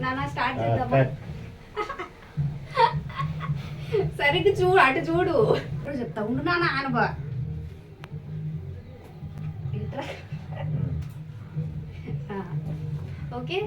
నాన్న స్టార్ట్ చేద్దామా? సరిగ్గా చూడు, అటు చూడు. ఇప్పుడు చెప్తా ఉండు నాన్న అనబా. Okay.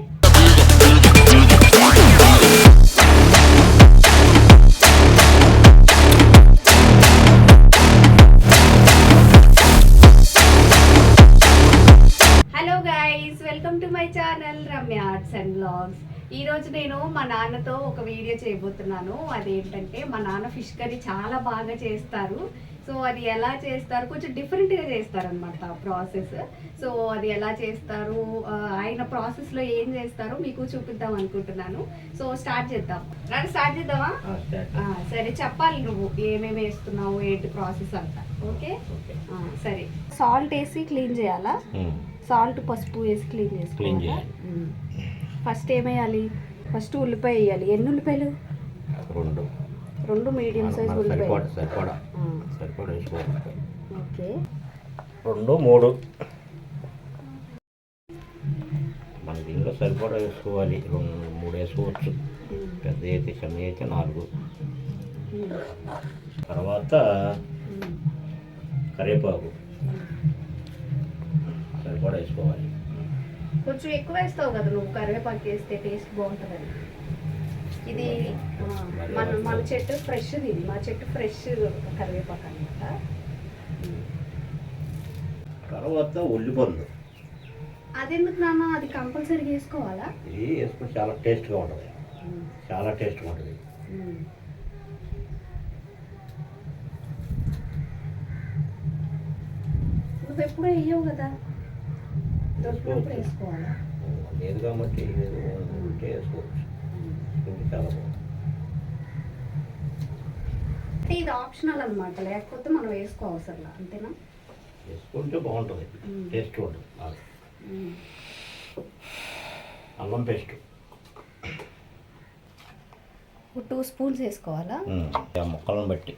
Hello guys, welcome to my channel Ramya arts and vlogs. ఈరోజు నేను మా నాన్నతో ఒక వీడియో చేయబోతున్నాను. అదేంటంటే మా నాన్న ఫిష్ కర్రీ చాలా బాగా చేస్తారు. సో అది ఎలా చేస్తారు, కొంచెం డిఫరెంట్గా చేస్తారు అనమాట ప్రాసెస్. సో అది ఎలా చేస్తారు, ఆయన ప్రాసెస్లో ఏం చేస్తారో మీకు చూపిద్దాం అనుకుంటున్నాను. సో స్టార్ట్ చేద్దాం. స్టార్ట్ చేద్దామా? సరే, చెప్పాలి నువ్వు ఏమేమి వేస్తున్నావు, ఏంటి ప్రాసెస్ అంతా. ఓకే సరే. సాల్ట్ వేసి క్లీన్ చేయాలా? సాల్ట్ పసుపు వేసి క్లీన్ చేసుకోవాలి. ఫస్ట్ ఏమేయాలి? ఫస్ట్ ఉల్లిపాయ వేయాలి. ఎన్ని ఉల్లిపాయలు? రెండు మీడియం సైజ్ ఉల్లిపాయలు. ఓకే, 2 3 మన దీనిలో సరిపడా వేసుకోవాలి. 2 3 వేసుకోవచ్చు. పెద్ద అయితే చిన్న అయితే 4. తర్వాత కరివేపాకు సరిపడా వేసుకోవాలి. కొంచెం ఎక్కువ వేస్తావు కదా నువ్వు, కరివేపాకు వేస్తే టేస్ట్ బాగుంటుందని. ఇది మన చెట్టు ఫ్రెష్, ఇది మా చెట్టు ఫ్రెష్ కరివేపాకు అనమాట. తర్వాత ఉల్లిపండు. అదెందుకు నాన్న? అది కంపల్సరీ వేసుకోవాలా? ఇది వేసుకుంటే చాలా టేస్ట్గా ఉంటుంది. చాలా టేస్ట్గా ఉంటుంది. నువ్వు ఎప్పుడు వేయవు కదా, దొరికినప్పుడు వేసుకోవాలా? లేదు కాబట్టి ఉంటే వేసుకోవచ్చు. చాలా బాగుంది. ఇది ఆప్షనల్ అనమాట, లేకపోతే మనం వేసుకో అవసరం, అంతేనా? వేసుకుంటే బాగుంటుంది, టేస్ట్ ఉంటుంది. అల్లం పేస్ట్ 2 స్పూన్స్ వేసుకోవాలా? ముక్కలను బట్టి.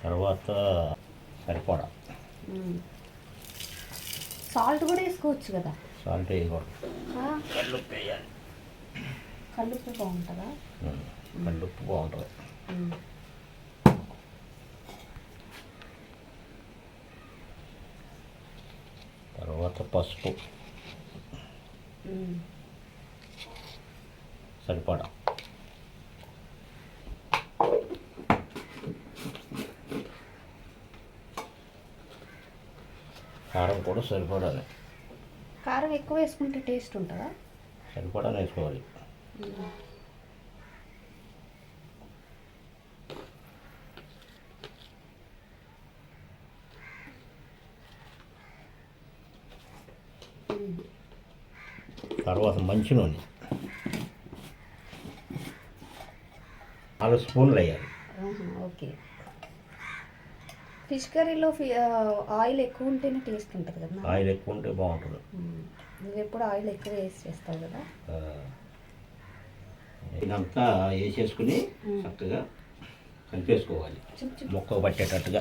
తర్వాత సరిపడా సాల్ట్ కూడా వేసుకోవచ్చు కదా? సాల్ట్ వేయకూడదు, కల్లుప్పు వేయాలి. కల్లుప్పు బాగుంటుందా? కల్లుప్పు బాగుంటుంది. తర్వాత పసుపు సరిపడా. కారం కూడా సరిపడాలి. కారం ఎక్కువ వేసుకుంటే టేస్ట్ ఉంటుందా? సరిపడానే వేసుకోవాలి. తర్వాత మంచి నూనె 4 స్పూన్లు వేయాలి. ఓకే. ఫిష్ కర్రీలో ఆయిల్ ఎక్కువ ఉంటేనే టేస్ట్ ఉంటుంది కదా? ఆయిల్ ఎక్కువ ఉంటే బాగుంటుంది. నువ్వు ఎప్పుడు ఆయిల్ ఎక్కువ వేసి చేస్తావు కదా? ఇదంతా వేసేసుకుని చక్కగా కలిపేసుకోవాలి. మొక్కకు పట్టేటట్టు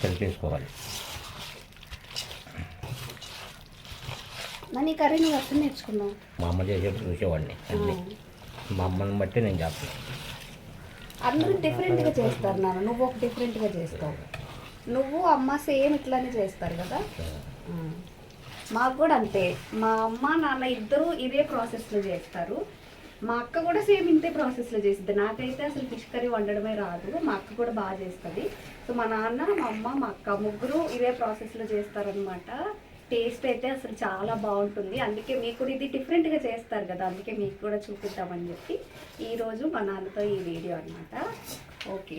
కలిపేసుకోవాలి. నన్ను ఈ కర్రీ నువ్వు ఎప్పుడు నేర్చుకున్నావు? మా అమ్మ చేసేప్పుడు చూసేవాడిని అన్నీ. మా అమ్మని బట్టి నేను చేస్తాను. అందరూ డిఫరెంట్గా చేస్తారు నాన్న, నువ్వు ఒక డిఫరెంట్గా చేస్తావు. నువ్వు అమ్మ సేమ్ ఇట్లానే చేస్తారు కదా? మాకు కూడా అంతే. మా అమ్మ నాన్న ఇద్దరు ఇదే ప్రాసెస్లో చేస్తారు. మా అక్క కూడా సేమ్ ఇంతే ప్రాసెస్లో చేస్తుంది. నాకైతే అసలు ఫిష్ కర్రీ వండడమే రాదు. మా అక్క కూడా బాగా చేస్తుంది. సో మా నాన్న, మా అమ్మ, మా అక్క ముగ్గురు ఇదే ప్రాసెస్లో చేస్తారనమాట. టేస్ట్ అయితే అసలు చాలా బాగుంటుంది. అందుకే మీకు కూడా ఇది డిఫరెంట్గా చేస్తారు కదా, అందుకే మీకు కూడా చూపిద్దామని చెప్పి ఈరోజు మా నాన్నతో ఈ వీడియో అనమాట. ఓకే,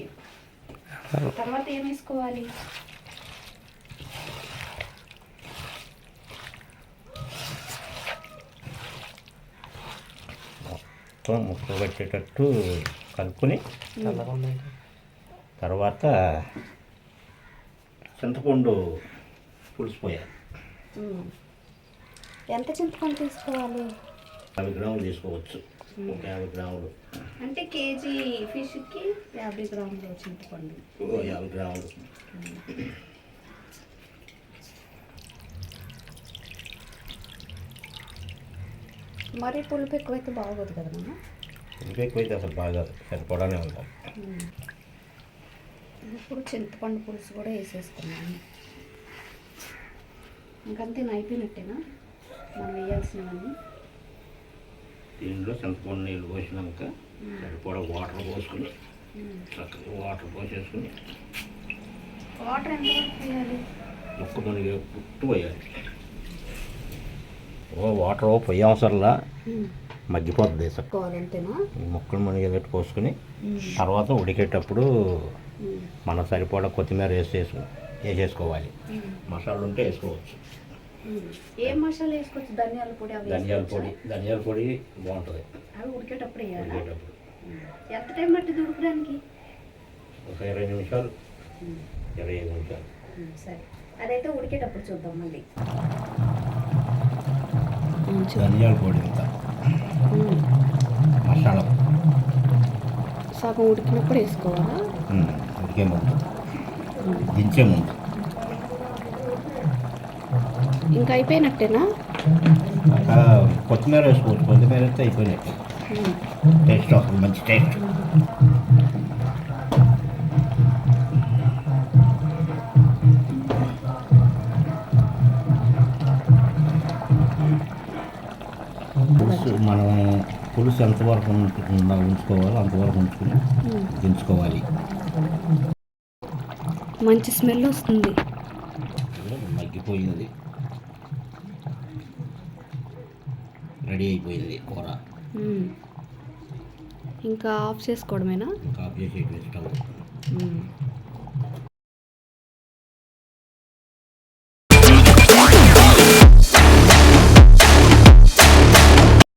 తర్వాత ఏం వేసుకోవాలి? మొత్తం ముక్క పెట్టేటట్టు కలుపుకొని తర్వాత చింతపండు పులిసిపోయాలి. ఎంత చింతపండు తీసుకోవాలి? 50 గ్రాములు తీసుకోవచ్చు. 50 గ్రాములు అంటే కేజీ ఫిష్కి 50 గ్రాములు చింతపండు. 50 గ్రాములు. మరి పులుపు ఎక్కువైతే బాగోదు కదా నాన్న. ఇంకా ఎక్కువైతే అసలు బాగా సరిపడానే ఉంటాయి. ఇప్పుడు చింతపండు పులుసు కూడా వేసేసుకున్నాను. ఇంకంతే అయిపోయినట్టేనా మనం వేయాల్సినవన్నీ. దీంట్లో చింతపండు నీళ్ళు పోసినాక సరిపడా వాటర్ పోసుకుని చక్కగా వాటర్ పోసేసుకుని వాటర్ ఎంతవరకు వేయాలి? ముక్క మనకి పుట్టు పోయాలి. వాటర్ పొయ్యి అవసరంలా మగ్గిపోతుంది అంతేనా? ముక్కలు మునిగేటట్టు పోసుకుని తర్వాత ఉడికేటప్పుడు మనం సరిపడా కొత్తిమీర వేసేసుకోవాలి. మసాలా ఉంటే వేసుకోవచ్చు. ఏం మసాలా వేసుకోవచ్చు? ధనియాల పొడి అవి ధనియాల పొడి బాగుంటుంది. అవి ఉడికేటప్పుడు వేయాలి. ఉడికేటప్పుడు ఎంత టైం పట్టింది ఉడకడానికి? ఒక 20 నిమిషాలు 25 నిమిషాలు. సరే, అదైతే ఉడికేటప్పుడు చూద్దాం మళ్ళీ. ధనియాల పొడి ఇంత మసాలా సగం ఉడికినప్పుడు వేసుకోవాలా? ఉడికే ముందు దించే ముందు. ఇంకా అయిపోయినట్టేనా? కొత్తిమీర వేసుకోవచ్చు. కొత్తిమీర అయితే అయిపోయినట్టు. టేస్ట్ వస్తుంది, మంచి టేస్ట్. మనం పులుసు ఎంతవరకు ఉంచుకోవాలో అంతవరకు ఉంచుకుని దించుకోవాలి. మంచి స్మెల్ వస్తుంది. మగ్గిపోయింది, రెడీ అయిపోయింది కూర. ఇంకా ఆఫ్ చేసుకోవడమేనా? ఇంకా ఆఫ్ చేసి స్టవ్.